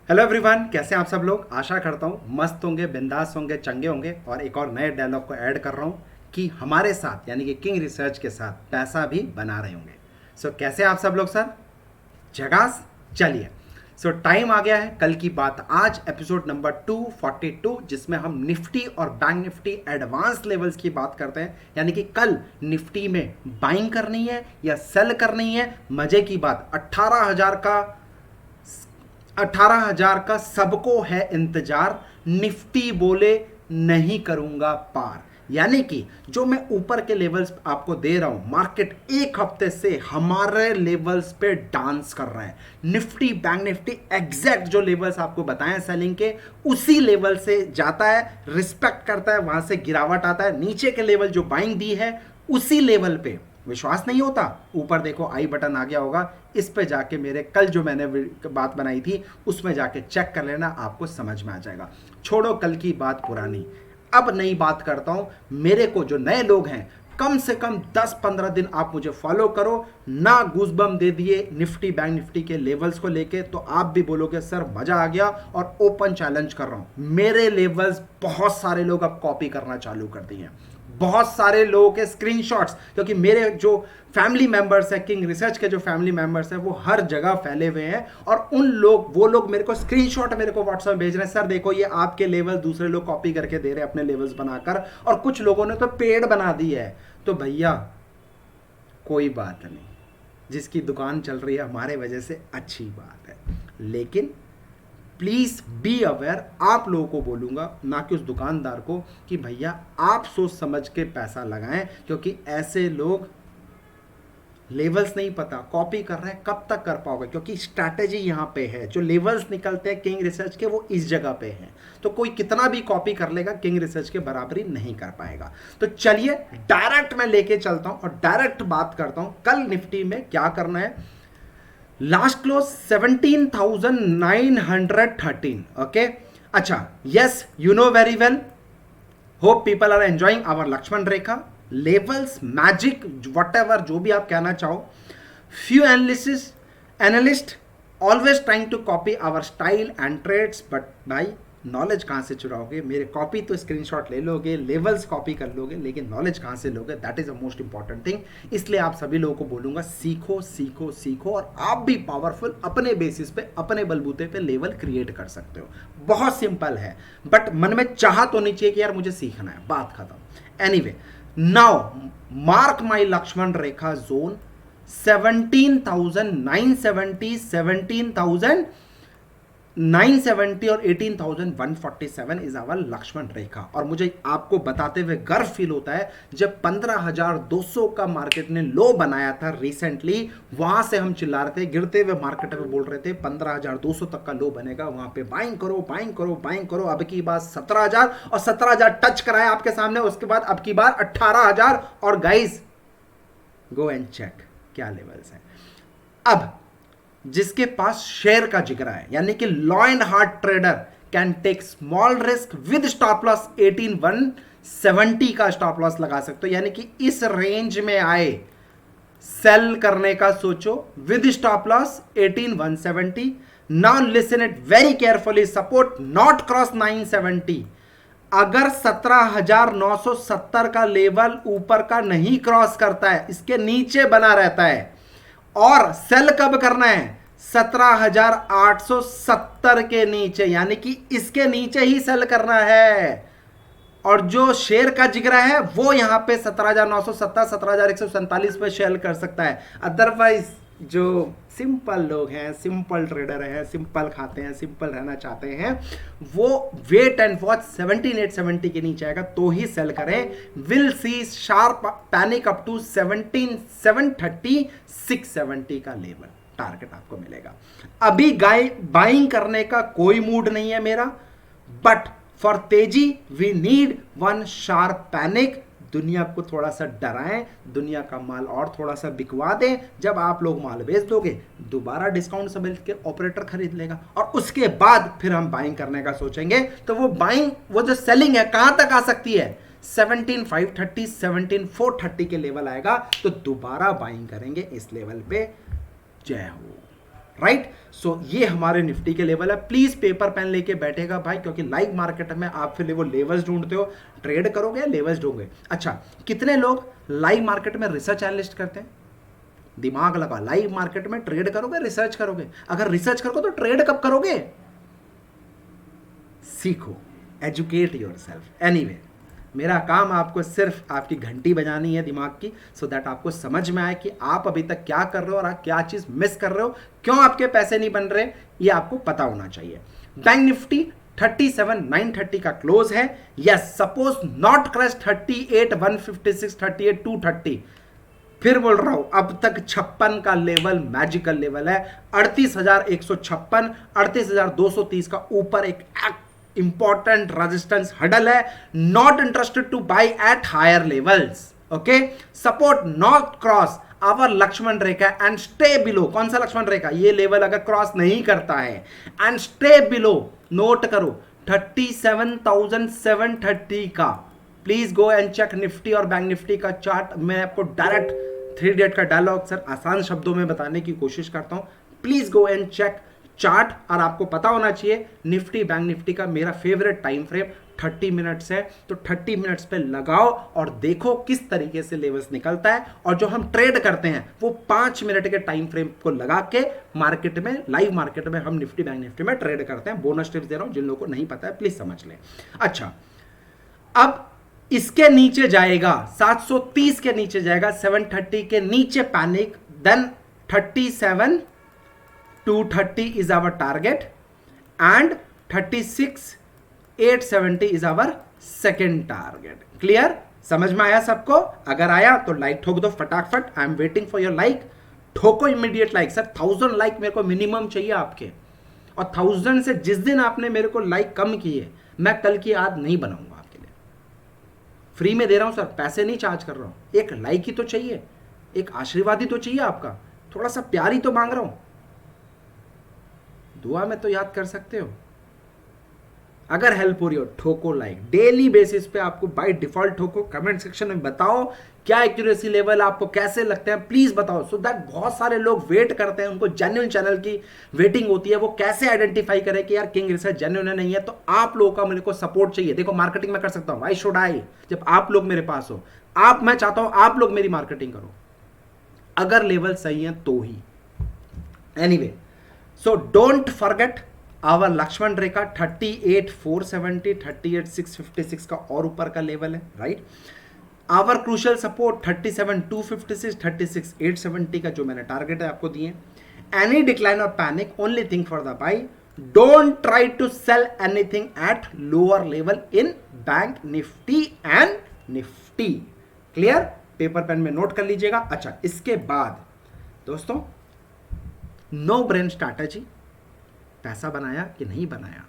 Hello everyone, कैसे हैं आप सब लोग। आशा करता हूँ मस्त होंगे, बिंदास होंगे, चंगे होंगे। और एक और नए डायलॉग को ऐड कर रहा हूँ कि हमारे साथ यानी कि किंग रिसर्च के साथ पैसा भी बना रहे होंगे। सो कैसे हैं आप सब लोग सर? झकास। चलिए, सो टाइम आ गया है कल की बात, आज एपिसोड नंबर 242, जिसमें हम निफ्टी और बैंक निफ्टी एडवांस लेवल्स की बात करते हैं। यानी कि कल निफ्टी में बाइंग करनी है या सेल करनी है, मजे की बात। 18,000 का सबको है इंतजार। निफ्टी बोले नहीं करूंगा पार। यानी कि जो मैं ऊपर के लेवल्स आपको दे रहा हूं, मार्केट एक हफ्ते से हमारे लेवल्स पे डांस कर रहा है। निफ्टी बैंक निफ्टी एग्जैक्ट जो लेवल्स आपको बताएं सेलिंग के, उसी लेवल से जाता है, रिस्पेक्ट करता है, वहां से गिरावट आता है। नीचे के लेवल जो बाइंग दी है उसी लेवल पे विश्वास नहीं होता, ऊपर देखो आई बटन आ गया होगा, इस पे जाके मेरे कल जो मैंने बात बनाई थी उसमें जाके चेक कर लेना, आपको समझ में आ जाएगा। छोड़ो कल की बात पुरानी, अब नई बात करता हूं। मेरे को जो नए लोग हैं, कम से कम 10-15 दिन आप मुझे फॉलो करो ना। गूजबम दे दिए निफ्टी बैंक निफ्टी के लेवल्स को लेके, तो आप भी बोलोगे सर मजा आ गया। और ओपन चैलेंज कर रहा हूं, मेरे लेवल्स बहुत सारे लोग अब कॉपी करना चालू कर दिए हैं। बहुत सारे लोगों के स्क्रीनशॉट्स, क्योंकि मेरे जो फैमिली मेंबर्स है, किंग रिसर्च के जो फैमिली मेंबर्स है, वो हर जगह फैले हुए हैं। और वो लोग मेरे को स्क्रीनशॉट मेरे को व्हाट्सएप भेज रहे हैं, सर देखो ये आपके लेवल दूसरे लोग कॉपी करके दे रहे हैं अपने लेवल्स बनाकर, और कुछ लोगों ने तो पेड बना दी है। तो भैया कोई बात नहीं, जिसकी दुकान चल रही है हमारे वजह से अच्छी बात है, लेकिन प्लीज बी अवेयर। आप लोगों को बोलूंगा, ना कि उस दुकानदार को, कि भैया आप सोच समझ के पैसा लगाएं, क्योंकि ऐसे लोग लेवल्स नहीं पता कॉपी कर रहे हैं, कब तक कर पाओगे? क्योंकि स्ट्रैटेजी यहां पे है, जो लेवल्स निकलते हैं किंग रिसर्च के वो इस जगह पे हैं। तो कोई कितना भी कॉपी कर लेगा, किंग रिसर्च के बराबरी नहीं कर पाएगा। तो चलिए डायरेक्ट मैं लेके चलता हूं और डायरेक्ट बात करता हूं कल निफ्टी में क्या करना है। Last close 17,913। ओके, अच्छा, yes you know very well, hope people are enjoying our Lakshman Rekha levels magic, whatever जो भी आप कहना चाहो। Few analyst always trying to copy our style and trades, but भाई नॉलेज कहाँ से चुराओगे? मेरे कॉपी तो स्क्रीनशॉट ले लोगे, लेवल्स कॉपी कर लोगे, लेकिन नॉलेज कहाँ से लोगे? That is the most important thing. इसलिए आप सभी लोगों को बोलूंगा, सीखो सीखो सीखो, और आप भी पावरफुल अपने बेसिस पे, अपने बलबूते पे लेवल क्रिएट कर सकते हो। बहुत सिंपल है, बट मन में चाहत होनी चाहिए कि यार मुझे सीखना है, बात खत्म। Anyway, now mark my Lakshman Rekha zone 17,970, 17,970 और 18,147 इज आवर लक्ष्मण रेखा। और मुझे आपको बताते हुए गर्व फील होता है, जब 15,200 का मार्केट ने लो बनाया था रिसेंटली, वहां से हम चिल्ला रहे थे, गिरते हुए मार्केट में बोल रहे थे 15,200 तक का लो बनेगा, वहां पे बाइंग करो बाइंग करो बाइंग करो। अब की बार 17,000 और 17,000 टच कराया आपके सामने, उसके बाद अब की बार 18,000। और गाइज गो एंड चेक क्या लेवल्स हैं। अब जिसके पास शेयर का जिगरा है, यानी कि law and heart trader, can take small risk with stop loss 18,170 का स्टॉप लॉस लगा सकते हो। यानी कि इस रेंज में आए सेल करने का सोचो with stop loss 18,170। Now listen it very carefully, support not cross 970। अगर 17,970 का लेवल ऊपर का नहीं क्रॉस करता है, इसके नीचे बना रहता है, और सेल कब करना है? 17,870 के नीचे, यानी कि इसके नीचे ही सेल करना है। और जो शेयर का जिगरा है वो यहां पे 17,970, 17,147 पे शेयर कर सकता है। अदरवाइज जो सिंपल लोग हैं, सिंपल ट्रेडर हैं, सिंपल खाते हैं, सिंपल रहना चाहते हैं, वो वेट एंड वॉच 17,870 के नीचे आएगा तो ही सेल करें। Will see sharp panic up to 17,730, 670 का लेवल टारगेट आपको मिलेगा। अभी बाइंग करने का कोई मूड नहीं है मेरा, बट फॉर तेजी we need one sharp panic. दुनिया को थोड़ा सा डराएं, दुनिया का माल और थोड़ा सा बिकवा दें। जब आप लोग माल बेच दोगे, दोबारा डिस्काउंट से मिल के ऑपरेटर खरीद लेगा, और उसके बाद फिर हम बाइंग करने का सोचेंगे। तो वो बाइंग, वो जो सेलिंग है कहां तक आ सकती है? 17,530, 17,430 के लेवल आएगा, तो दोबारा बाइंग करेंगे इस लेवल पे। जय हो। राइट। सो ये हमारे निफ्टी के लेवल है। प्लीज पेपर पेन लेके बैठेगा भाई, क्योंकि लाइव मार्केट में आप फिर वो लेवल्स ढूंढते हो, ट्रेड करोगे लेवल्स ढूंढोगे। अच्छा, कितने लोग लाइव मार्केट में रिसर्च एनालिस्ट करते हैं? दिमाग लगा, लाइव मार्केट में ट्रेड करोगे रिसर्च करोगे? अगर रिसर्च करोगे तो ट्रेड कब करोगे? सीखो, एजुकेट योरसेल्फ। एनीवे, मेरा काम आपको सिर्फ आपकी घंटी बजानी है दिमाग की, सो दैट आपको समझ में आए कि आप अभी तक क्या कर रहे हो और आप क्या चीज मिस कर रहे हो, क्यों आपके पैसे नहीं बन रहे, ये आपको पता होना चाहिए। बैंक निफ्टी 37,930 का क्लोज है। Yes, suppose not crush 38,156, 38,230। फिर बोल रहा हूं, अब तक 56 का लेवल मैजिकल लेवल है। 38,156, 38,230 का ऊपर एक इंपॉर्टेंट रेजिस्टेंस हडल है। Not interested to buy at higher levels, okay. Support not cross our Lakshman Rekha and stay below. कौन सा लक्ष्मण रेखा? ये लेवल अगर क्रॉस नहीं करता है एंड स्टे बिलो, नोट करो 37,730 का। Please go and check Nifty और बैंक निफ्टी का चार्ट। मैं आपको डायरेक्ट 3 डेट का डायलॉग सर आसान शब्दों में बताने की कोशिश करता हूं। Please go and check chart. और आपको पता होना चाहिए निफ्टी बैंक निफ्टी का मेरा फेवरेट टाइम फ्रेम 30 मिनट्स है। तो 30 मिनट्स पे लगाओ और देखो किस तरीके से लेवल्स निकलता है। और जो हम ट्रेड करते हैं वो 5 मिनट के टाइम फ्रेम को लगा के मार्केट में, लाइव मार्केट में हम निफ्टी बैंक निफ्टी में ट्रेड करते हैं। बोनस टिप्स दे रहा हूं, जिन लोगों को नहीं पता है प्लीज समझ लें। अच्छा, अब इसके नीचे जाएगा 730 के नीचे जाएगा, 730 के नीचे panic, then 37,230 is our target and 36,870 is our second target. Clear? समझ में आया सबको? अगर आया तो लाइक ठोक दो फटाफट। I am waiting for your like. ठोको इमीडिएट लाइक। सर 1000 लाइक मेरे को मिनिमम चाहिए आपके, और 1000 से जिस दिन आपने मेरे को लाइक कम किए, मैं कल की याद नहीं बनाऊंगा आपके लिए। फ्री में दे रहा हूं सर, पैसे नहीं चार्ज कर रहा हूं। एक लाइक ही तो चाहिए, एक आशीर्वाद ही तो चाहिए आपका, थोड़ा सा प्यार ही तो मांग रहा हूं। दुआ में तो याद कर सकते हो। अगर हेल्प हो रही हो ठोको लाइक। डेली बेसिस पे आपको बाय डिफॉल्ट ठोको। कमेंट सेक्शन में बताओ क्या एक्यूरेसी लेवल आपको कैसे लगते हैं, प्लीज बताओ। सो दैट बहुत सारे लोग वेट करते हैं, उनको जेन्युइन चैनल की वेटिंग होती है। वो कैसे आइडेंटिफाई करें कि यार किंग रिसर्च जेन्युइन है नहीं है। तो आप लोगों का मेरे को सपोर्ट चाहिए। देखो मार्केटिंग में कर सकता हूं, व्हाई शुड आई, जब आप लोग मेरे पास हो। मैं चाहता हूं आप लोग मेरी मार्केटिंग करो, अगर लेवल सही है तो ही। Anyway, so don't forget our Lakshman rekha 38,470, 38,656 का और ऊपर का लेवल है, राइट। आवर क्रूशियल सपोर्ट 37,256, 36,870 का जो मैंने टारगेट है आपको दिए। एनी डिक्लाइन और panic, only thing for the buy, don't try to sell anything at lower level in Bank Nifty and Nifty. Clear? Paper pen में नोट कर लीजिएगा। अच्छा, इसके बाद दोस्तों, नो ब्रेन स्ट्रैटेजी, पैसा बनाया कि नहीं बनाया,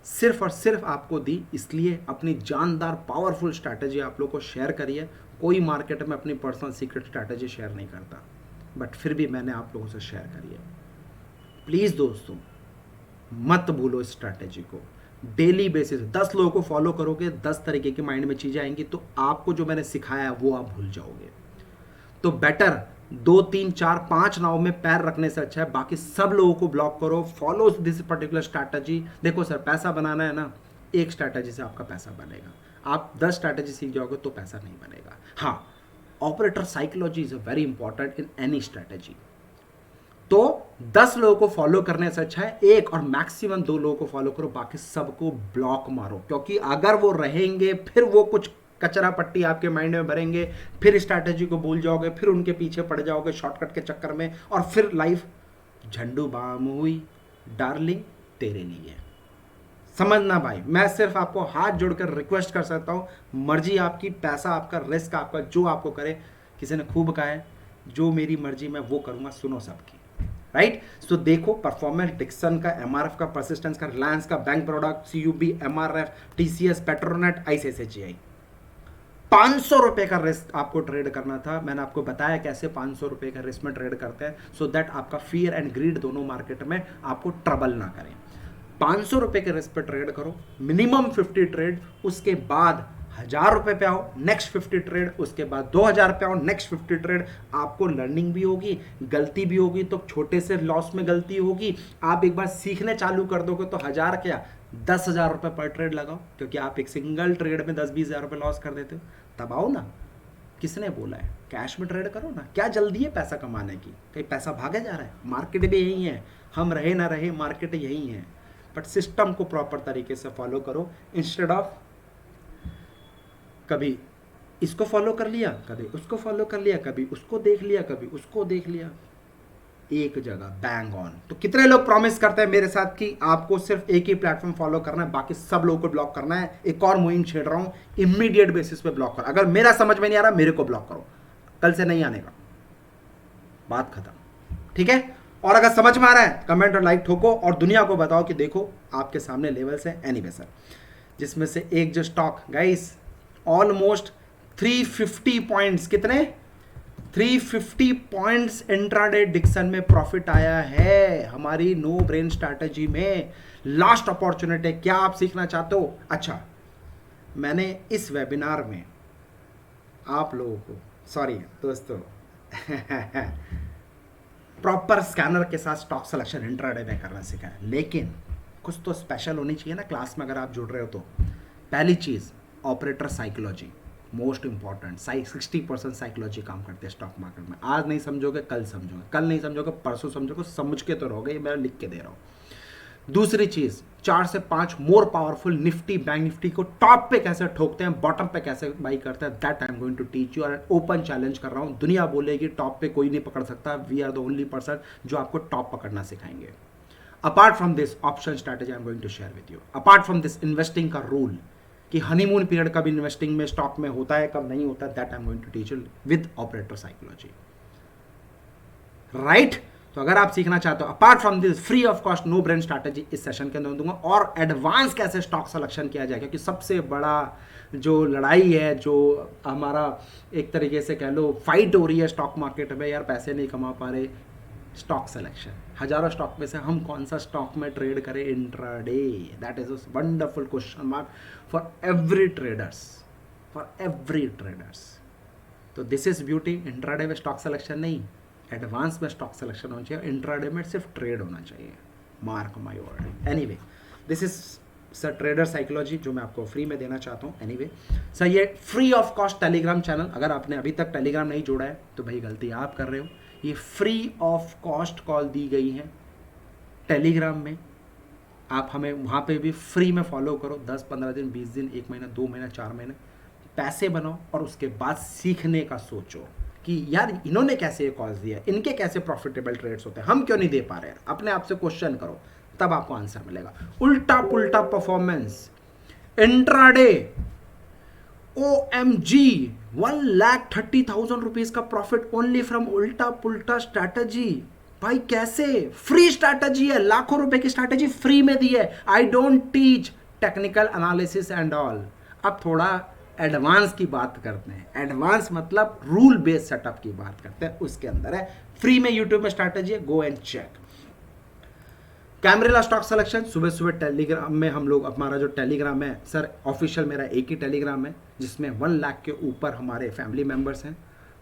सिर्फ और सिर्फ आपको दी इसलिए अपनी जानदार पावरफुल स्ट्रैटेजी आप लोग को शेयर करी है। कोई मार्केट में अपनी पर्सनल सीक्रेट स्ट्रैटेजी शेयर नहीं करता, बट फिर भी मैंने आप लोगों से शेयर करी है। प्लीज दोस्तों मत भूलो इस स्ट्रैटेजी को। डेली बेसिस 10 लोगों को फॉलो करोगे, 10 तरीके की माइंड में चीजें आएंगी, तो आपको जो मैंने सिखाया वो आप भूल जाओगे। तो बेटर 2, 3, 4, 5 नाव में पैर रखने से अच्छा है बाकी सब लोगों को ब्लॉक करो। Follow this particular strategy. देखो सर, पैसा बनाना है ना, एक स्ट्रैटेजी से आपका पैसा बनेगा। आप 10 स्ट्रैटेजी सीख जाओगे तो पैसा नहीं बनेगा। हाँ, operator psychology is very important in any strategy. तो 10 लोगों को फॉलो करने से अच्छा है 1 और मैक्सिमम 2 लोगों को फॉलो करो, बाकी सबको ब्लॉक मारो। क्योंकि अगर वो रहेंगे फिर वो कुछ कचरा पट्टी आपके माइंड में भरेंगे, फिर स्ट्रैटेजी को भूल जाओगे, फिर उनके पीछे पड़ जाओगे शॉर्टकट के चक्कर में, और फिर लाइफ झंडू बाम हुई डार्लिंग तेरे लिए। समझना भाई, मैं सिर्फ आपको हाथ जोड़कर रिक्वेस्ट कर सकता हूं, मर्जी आपकी, पैसा आपका, रिस्क आपका, जो आपको करे। किसी ने खूब कहा है, जो मेरी मर्जी मैं वो करूंगा, सुनो सबकी, राइट। सो देखो परफॉर्मेंस, डिक्सन का, एमआरएफ का, परसिस्टेंस का, रिलायंस का, bank product, CUB, MRF, TCS, Petronet, ICICI. 500 रुपए का रिस्क आपको ट्रेड करना था। मैंने आपको बताया कैसे 500 रुपए का रिस्क में ट्रेड करते हैं, सो दैट आपका फियर एंड ग्रीड दोनों मार्केट में आपको ट्रबल ना करें। 500 रुपए के रिस्क पे ट्रेड करो, मिनिमम 50 ट्रेड, उसके बाद 1,000 रुपए पे आओ, नेक्स्ट 50 ट्रेड, उसके बाद 2,000 पे आओ, नेक्स्ट 50 ट्रेड। आपको लर्निंग भी होगी, गलती भी होगी, तो छोटे से लॉस में गलती होगी। आप एक बार सीखने चालू कर दोगे तो 1,000 क्या 10,000 रुपए पर ट्रेड लगाओ, क्योंकि आप एक सिंगल ट्रेड में 10-20 हज़ार रुपए लॉस कर देते हो। तब आओ ना, किसने बोला है, कैश में ट्रेड करो ना। क्या जल्दी है पैसा कमाने की, कहीं पैसा भागे जा रहा है? मार्केट भी यही है, हम रहे ना रहे मार्केट यही है। बट सिस्टम को प्रॉपर तरीके से फॉलो करो, इंस्टेड ऑफ कभी इसको फॉलो कर लिया, कभी उसको फॉलो कर लिया, कभी उसको देख लिया, कभी उसको देख लिया, एक जगह बैंग ऑन। तो कितने लोग प्रॉमिस करते हैं मेरे साथ कि आपको सिर्फ एक ही प्लेटफॉर्म फॉलो करना है, बाकी सब लोगों को ब्लॉक करना है? एक और मुहिम छेड़ रहा हूं, इमीडिएट बेसिस पे ब्लॉक कर। अगर मेरा समझ में नहीं आ रहा, मेरे को ब्लॉक करो, कल से नहीं आने का, बात खत्म, ठीक है? और अगर समझ में आ रहा है, कमेंट और लाइक ठोको और दुनिया को बताओ कि देखो आपके सामने लेवल्स है। एनीवे सर, जिसमें से एक जो स्टॉक गाइस ऑलमोस्ट 350 पॉइंट्स, कितने 350 पॉइंट्स इंट्राडे डिक्सन में प्रॉफिट आया है हमारी नो ब्रेन स्ट्रैटेजी में। लास्ट अपॉर्चुनिटी, क्या आप सीखना चाहते हो? अच्छा, मैंने इस वेबिनार में आप लोगों को, सॉरी दोस्तों प्रॉपर स्कैनर के साथ स्टॉक सिलेक्शन इंट्राडे में करना सिखाया, लेकिन कुछ तो स्पेशल होनी चाहिए ना क्लास में अगर आप जुड़ रहे हो तो। पहली चीज operator psychology, most important. 60% psychology काम करते हैं स्टॉक मार्केट में। आज नहीं समझोगे कल समझोगे, कल नहीं समझोगे परसों समझोगे, समझ के तो रहोगे, ये मैं लिख के दे रहा हूँ। दूसरी चीज 4 से 5 more powerful Nifty, bank Nifty को टॉप पे कैसे ठोकते हैं, बॉटम पे कैसे बाई करते हैं, that I am going to teach you. और ओपन चैलेंज कर रहा हूँ, दुनिया बोलेगी टॉप पे कोई नहीं पकड़ सकता, we are the only person जो आपको टॉप पकड़ना सिखाएंगे। Apart from this option strategy I am going to share with you. Apart from this investing का रूल कि हनीमून पीरियड कब इन्वेस्टिंग में स्टॉक में होता है, कब नहीं होता, that I am going to teach you with operator psychology, right? तो अगर आप सीखना चाहते हो apart from this free of cost no brain strategy इस सेशन के अंदर दूंगा, और एडवांस कैसे स्टॉक सिलेक्शन किया जाए, क्योंकि सबसे बड़ा जो लड़ाई है, जो हमारा एक तरीके से कह लो फाइट हो रही है स्टॉक मार्केट में, यार पैसे नहीं कमा पा रहे, स्टॉक सिलेक्शन। हजारों स्टॉक में से हम कौन सा स्टॉक में ट्रेड करें intraday, that is a wonderful question mark for every traders, for every traders. तो दिस इज ब्यूटी, इंट्राडे में स्टॉक सिलेक्शन नहीं, एडवांस में स्टॉक सिलेक्शन होना चाहिए, इंट्राडे में सिर्फ ट्रेड होना चाहिए, mark my word. Anyway this is sir trader psychology जो मैं आपको फ्री में देना चाहता हूँ। एनीवे सर, ये free of cost Telegram channel, अगर आपने अभी तक टेलीग्राम नहीं जोड़ा है तो भाई गलती आप कर रहे हो। ये फ्री ऑफ कॉस्ट कॉल दी गई है टेलीग्राम में, आप हमें वहाँ पे भी फ्री में फॉलो करो, 10-15 दिन, 20 दिन, 1 महीना, 2 महीना, 4 महीने, पैसे बनाओ और उसके बाद सीखने का सोचो कि यार इन्होंने कैसे ये कॉल्स दिया, इनके कैसे प्रॉफिटेबल ट्रेड्स होते हैं, हम क्यों नहीं दे पा रहे हैं। अपने आप से क्वेश्चन करो, तब आपको आंसर मिलेगा। उल्टा पुल्टा परफॉर्मेंस इंट्राडे, OMG 1,30,000 रुपीज का प्रॉफिट ओनली फ्रॉम उल्टा पुल्टा स्ट्रैटेजी। भाई कैसे, फ्री स्ट्रैटेजी है, लाखों रुपए की स्ट्रैटेजी फ्री में दी है। I don't teach technical analysis and all. अब थोड़ा एडवांस की बात करते हैं, एडवांस मतलब रूल बेस्ड सेटअप की बात करते हैं, उसके अंदर है फ्री में यूट्यूब में स्ट्रैटेजी है, गो एंड चेक। कैमरेला स्टॉक सिलेक्शन सुबह सुबह टेलीग्राम में हम लोग, हमारा जो टेलीग्राम है सर ऑफिशियल, मेरा एक ही टेलीग्राम है जिसमें 1 लाख के ऊपर हमारे फैमिली मेंबर्स हैं।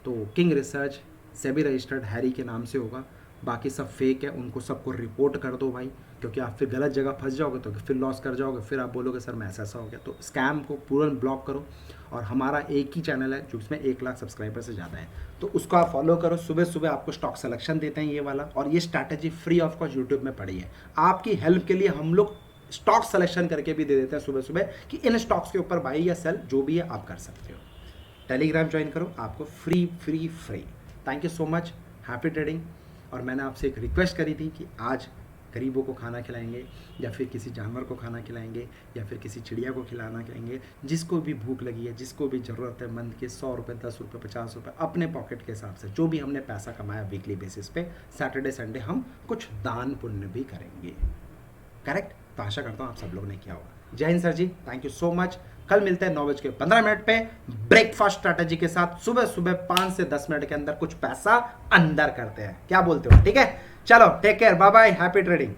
तो king research SEBI registered Harry के नाम से होगा, बाकी सब फेक है, उनको सबको रिपोर्ट कर दो भाई, क्योंकि आप फिर गलत जगह फंस जाओगे तो फिर लॉस कर जाओगे, फिर आप बोलोगे सर मैं ऐसा हो गया। तो स्कैम को पूरा ब्लॉक करो। और हमारा एक ही चैनल है जिसमें 1 लाख सब्सक्राइबर से ज़्यादा है, तो उसको आप फॉलो करो। सुबह सुबह आपको स्टॉक सिलेक्शन देते हैं ये वाला, और ये strategy free of cost YouTube में पड़ी है। आपकी हेल्प के लिए हम लोग स्टॉक सिलेक्शन करके भी दे देते हैं सुबह सुबह कि इन स्टॉक्स के ऊपर बाई या सेल जो भी है आप कर सकते हो। टेलीग्राम ज्वाइन करो, आपको free free free. Thank you so much, happy trading. और मैंने आपसे एक रिक्वेस्ट करी थी कि आज गरीबों को खाना खिलाएंगे, या फिर किसी जानवर को खाना खिलाएंगे, या फिर किसी चिड़िया को खिलाना खिलाएंगे, जिसको भी भूख लगी है, जिसको भी ज़रूरत है मंद के 100 रुपये, 10 रुपये, 50 रुपये अपने पॉकेट के हिसाब से, जो भी हमने पैसा कमाया वीकली बेसिस पे, सैटरडे संडे हम कुछ दान पुण्य भी करेंगे। करेक्ट? तो आशा करता हूँ आप सब लोगों ने किया होगा। जय हिंद sir ji, thank you so much. कल मिलते हैं 9:15 पे ब्रेकफास्ट स्ट्रैटेजी के साथ। सुबह सुबह 5 से 10 मिनट के अंदर कुछ पैसा अंदर करते हैं, क्या बोलते हो? ठीक है, चलो take care, bye bye, happy trading.